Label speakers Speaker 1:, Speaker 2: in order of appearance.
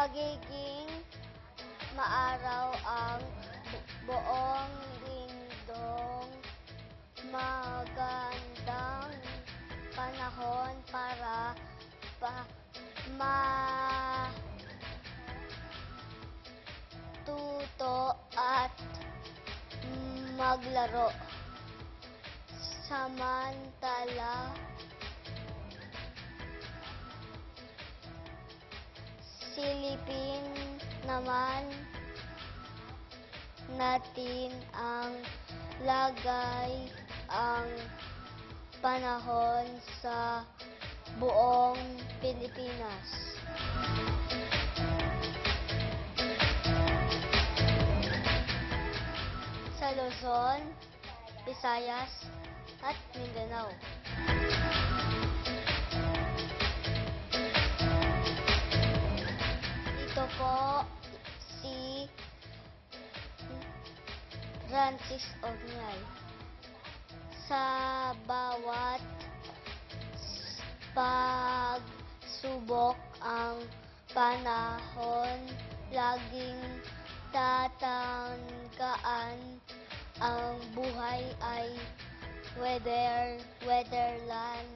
Speaker 1: magiging maaraw ang buong lindong magandang panahon para matuto at maglaro. Samantala, silipin naman natin ang lagay ang panahon sa buong Pilipinas. Sa Luzon, Visayas, at Mindanao. Ito po si Francis Ognay. Sa bawat pagsubok ang panahon, laging tatanggaan ang buhay ay Weatherland.